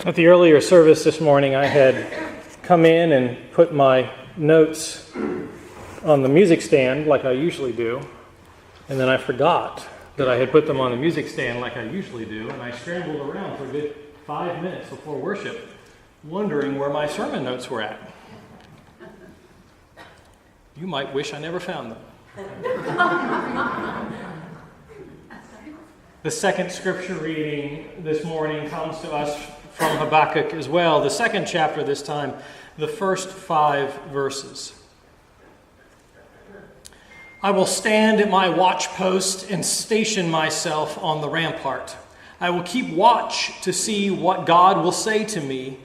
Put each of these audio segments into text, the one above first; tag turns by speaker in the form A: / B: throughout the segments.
A: At the earlier service this morning, I had come in and put my notes on the music stand like I usually do, and then I forgot that I had put them on the music stand like I usually do, and I scrambled around for a good 5 minutes before worship, wondering where my sermon notes were at. You might wish I never found them. The second scripture reading this morning comes to us from Habakkuk as well, the second chapter this time, the first 5 verses. I will stand at my watchpost and station myself on the rampart. I will keep watch to see what God will say to me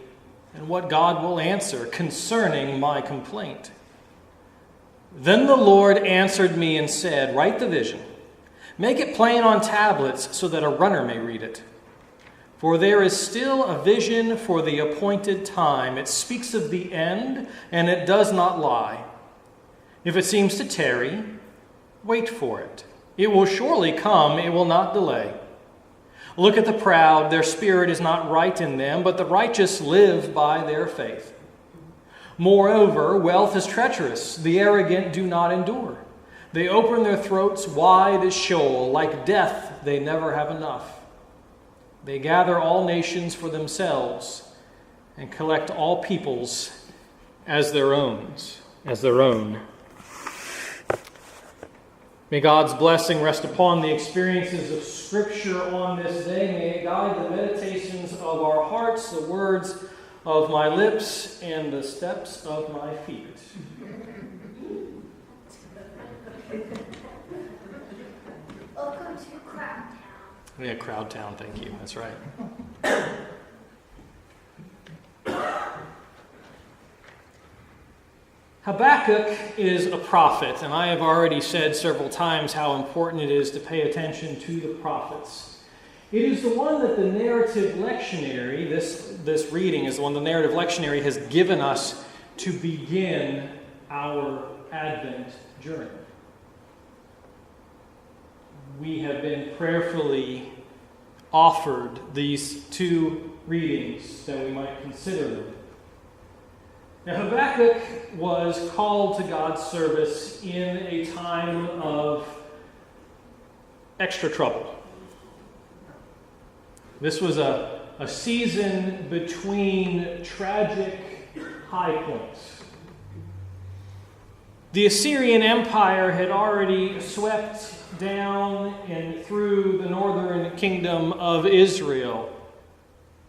A: and what God will answer concerning my complaint. Then the Lord answered me and said, write the vision. Make it plain on tablets so that a runner may read it. For there is still a vision for the appointed time. It speaks of the end, and it does not lie. If it seems to tarry, wait for it. It will surely come, it will not delay. Look at the proud, their spirit is not right in them, but the righteous live by their faith. Moreover, wealth is treacherous, the arrogant do not endure. They open their throats wide as Sheol, like death they never have enough. They gather all nations for themselves and collect all peoples as their own. May God's blessing rest upon the experiences of Scripture on this day. May it guide the meditations of our hearts, the words of my lips, and the steps of my feet.
B: Welcome to Crowd Town.
A: Yeah, Crowd Town, thank you. That's right. Habakkuk is a prophet, and I have already said several times how important it is to pay attention to the prophets. It is the one that the narrative lectionary, this reading is the one the narrative lectionary has given us to begin our Advent journey. We have been prayerfully offered these 2 readings that we might consider them. Now, Habakkuk was called to God's service in a time of extra trouble. This was a season between tragic high points. The Assyrian Empire had already swept down and through the northern kingdom of Israel,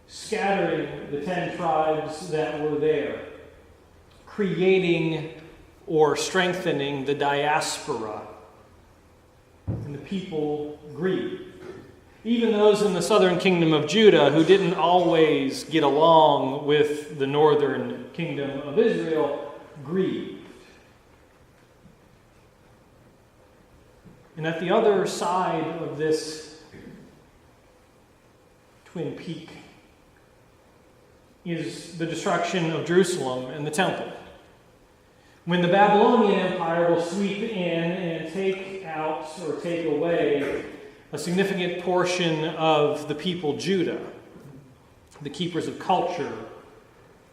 A: scattering the 10 tribes that were there, creating or strengthening the diaspora, and the people grieved. Even those in the southern kingdom of Judah who didn't always get along with the northern kingdom of Israel grieved. And at the other side of this twin peak is the destruction of Jerusalem and the temple. When the Babylonian Empire will sweep in and take out or take away a significant portion of the people Judah, the keepers of culture,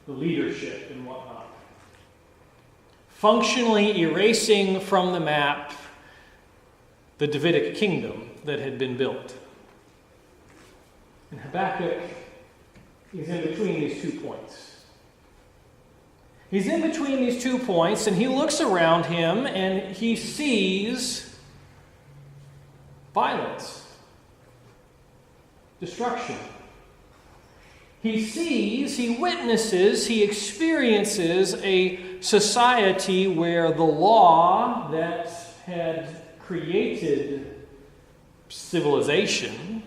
A: the leadership, and whatnot, functionally erasing from the map the Davidic kingdom that had been built. And Habakkuk is in between these 2 points. He's in between these 2 points, and he looks around him and he sees violence, destruction. He witnesses, he experiences a society where the law that had created civilization,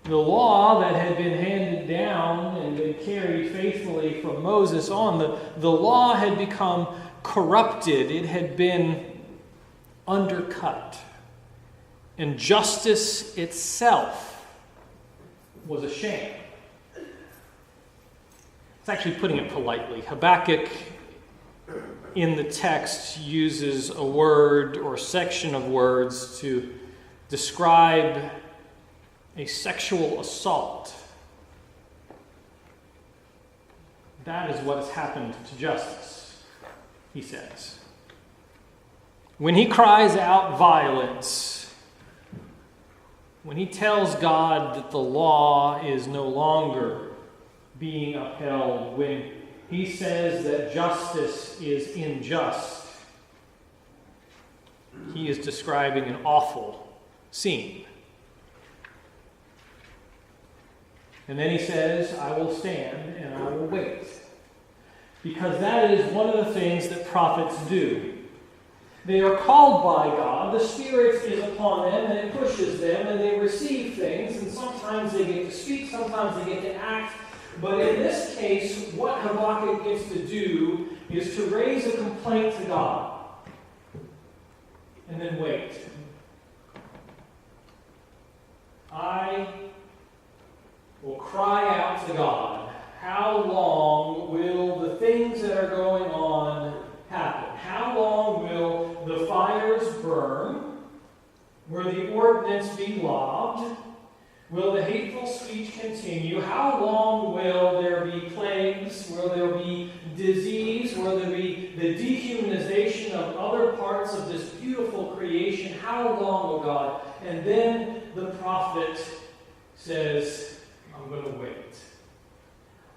A: the law that had been handed down and been carried faithfully from Moses on, the law had become corrupted. It had been undercut. And justice itself was a sham. It's actually putting it politely. Habakkuk in the text uses a word or section of words to describe a sexual assault That is what has happened to justice, he says. When he cries out violence, when he tells God that the law is no longer being upheld, when he says that justice is unjust, he is describing an awful scene. And then he says, I will stand and I will wait. Because that is one of the things that prophets do. They are called by God, the Spirit is upon them, and it pushes them, and they receive things, and sometimes they get to speak, sometimes they get to act. But in this case, what Habakkuk gets to do is to raise a complaint to God, and then wait. I will cry out to God. How long will the things that are going on happen? How long will the fires burn? Will the ordinance be lobbed? Will the hateful speech continue? How long will there be plagues? Will there be disease? Will there be the dehumanization of other parts of this beautiful creation? How long, O God? And then the prophet says, I'm going to wait.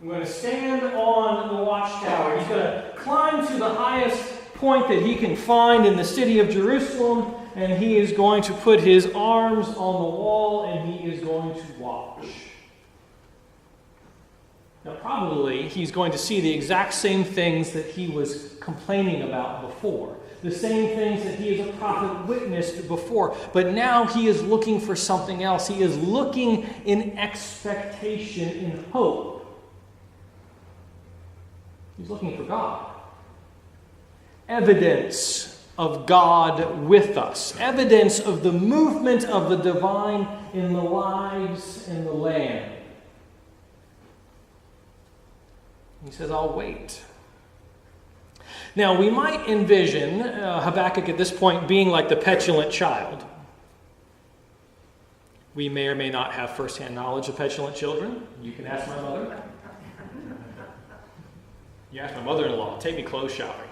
A: I'm going to stand on the watchtower. He's going to climb to the highest point that he can find in the city of Jerusalem, and he is going to put his arms on the wall, and he is going to watch. Now, probably he's going to see the exact same things that he was complaining about before. The same things that he as a prophet witnessed before. But now he is looking for something else. He is looking in expectation, in hope. He's looking for God. Evidence of God with us. Evidence of the movement of the divine in the lives in the land. He says, I'll wait. Now, we might envision Habakkuk at this point being like the petulant child. We may or may not have firsthand knowledge of petulant children. You can ask my mother. You ask my mother-in-law, take me clothes shopping.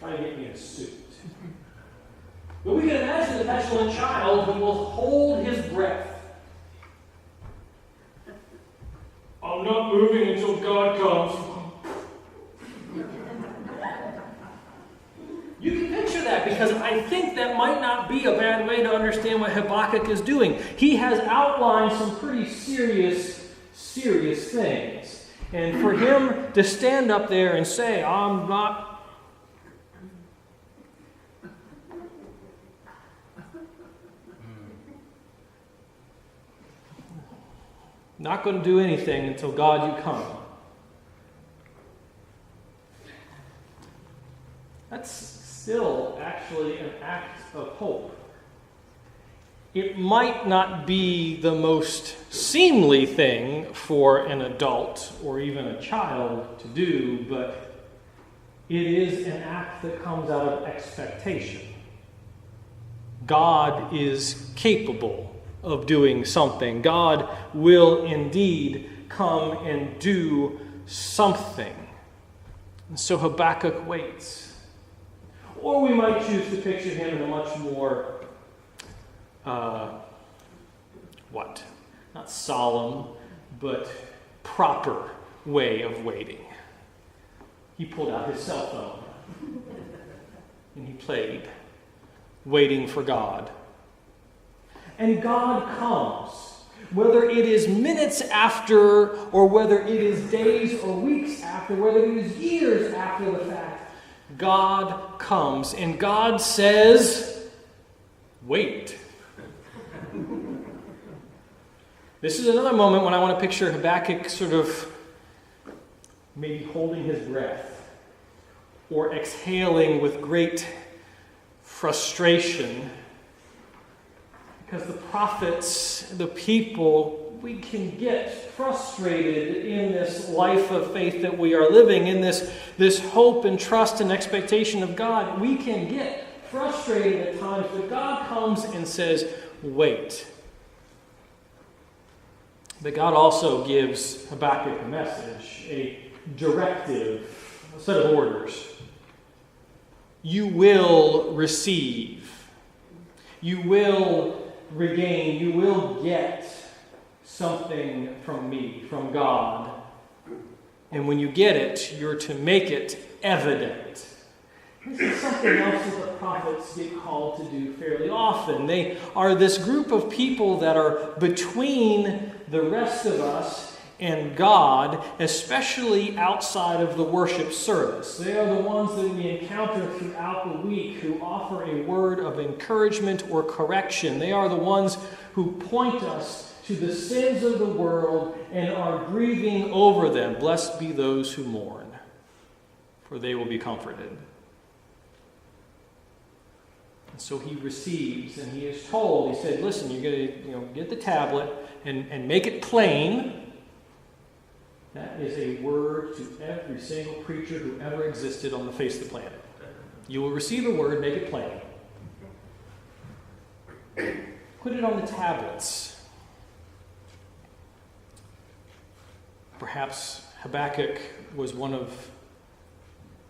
A: Try to get me a suit. But we can imagine the petulant child who will hold his breath. I'm not moving until God comes. You can picture that, because I think that might not be a bad way to understand what Habakkuk is doing. He has outlined some pretty serious things. And for him to stand up there and say, I'm not going to do anything until God you come. That's still actually an act of hope. It might not be the most seemly thing for an adult or even a child to do, but it is an act that comes out of expectation. God is capable of doing something. God will indeed come and do something. And so Habakkuk waits. Or we might choose to picture him in a much more, not solemn, but proper way of waiting. He pulled out his cell phone and he played, waiting for God. And God comes, whether it is minutes after, or whether it is days or weeks after, whether it is years after the fact. God comes, and God says, wait. This is another moment when I want to picture Habakkuk sort of maybe holding his breath or exhaling with great frustration. Because the prophets, the people, we can get frustrated in this life of faith that we are living, in this hope and trust and expectation of God. We can get frustrated at times, but God comes and says, wait. But God also gives Habakkuk a message, a directive, a set of orders. You will receive. You will regain. You will get something from me, from God. And when you get it, you're to make it evident. This is something else that the prophets get called to do fairly often. They are this group of people that are between the rest of us and God, especially outside of the worship service. They are the ones that we encounter throughout the week who offer a word of encouragement or correction. They are the ones who point us to the sins of the world and are grieving over them. Blessed be those who mourn, for they will be comforted. And so he receives, and he is told, he said, listen, you're going to get the tablet and make it plain. That is a word to every single preacher who ever existed on the face of the planet. You will receive a word, make it plain. Put it on the tablets. Perhaps Habakkuk was one of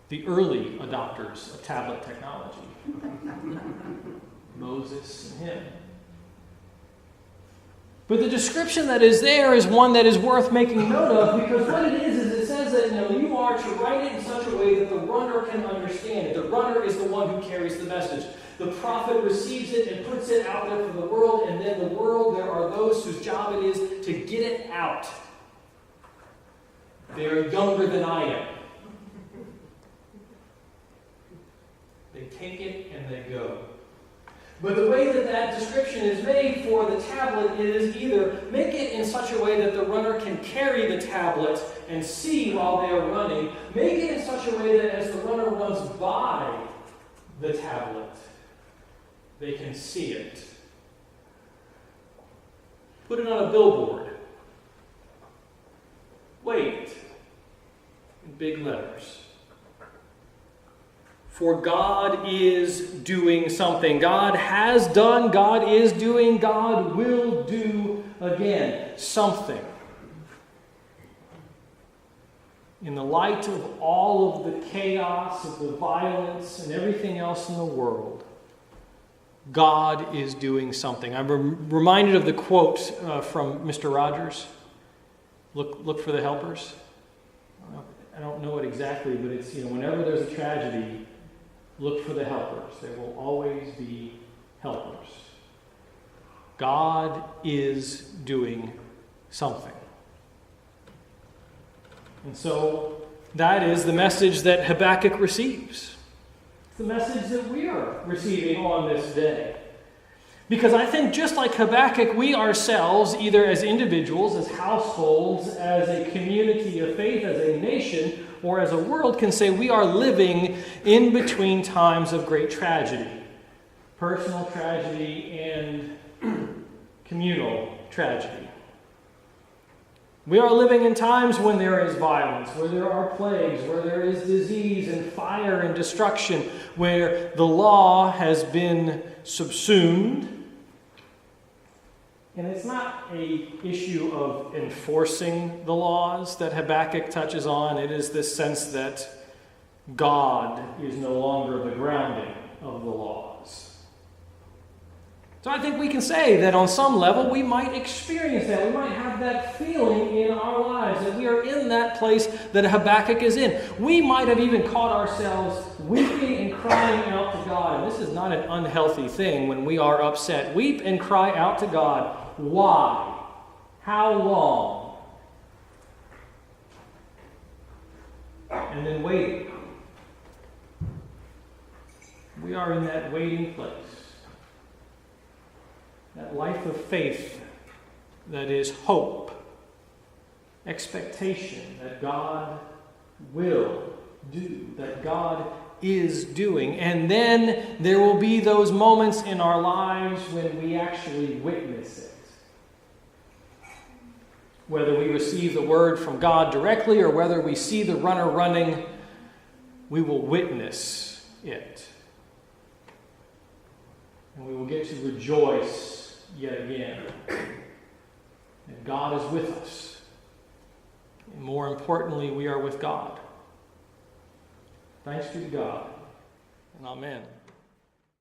A: the early adopters of tablet technology. Moses and him. But the description that is there is one that is worth making note of, because what it is it says that you are to write it in such a way that the runner can understand it. The runner is the one who carries the message. The prophet receives it and puts it out there for the world, and then the world, there are those whose job it is to get it out. They are younger than I am. They take it and they go. But the way that that description is made for the tablet is either make it in such a way that the runner can carry the tablet and see while they are running. Make it in such a way that as the runner runs by the tablet, they can see it. Put it on a billboard. Wait. In big letters. For God is doing something. God has done, God is doing, God will do again something. In the light of all of the chaos, of the violence, and everything else in the world, God is doing something. I'm reminded of the quote from Mr. Rogers. Look for the helpers. I don't know it exactly, but it's, whenever there's a tragedy, look for the helpers. There will always be helpers. God is doing something. And so that is the message that Habakkuk receives. It's the message that we are receiving on this day. Because I think just like Habakkuk, we ourselves, either as individuals, as households, as a community of faith, as a nation, or as a world, can say we are living in between times of great tragedy. Personal tragedy and communal tragedy. We are living in times when there is violence, where there are plagues, where there is disease and fire and destruction, where the law has been subsumed. And it's not an issue of enforcing the laws that Habakkuk touches on. It is this sense that God is no longer the grounding of the laws. So I think we can say that on some level we might experience that. We might have that feeling in our lives, that we are in that place that Habakkuk is in. We might have even caught ourselves weeping and crying out to God. And this is not an unhealthy thing when we are upset. Weep and cry out to God. Why? How long? And then waiting. We are in that waiting place. That life of faith that is hope, expectation that God will do, that God is doing. And then there will be those moments in our lives when we actually witness it. Whether we receive the word from God directly or whether we see the runner running, we will witness it. And we will get to rejoice yet again. And God is with us. And more importantly, we are with God. Thanks be to God, and amen.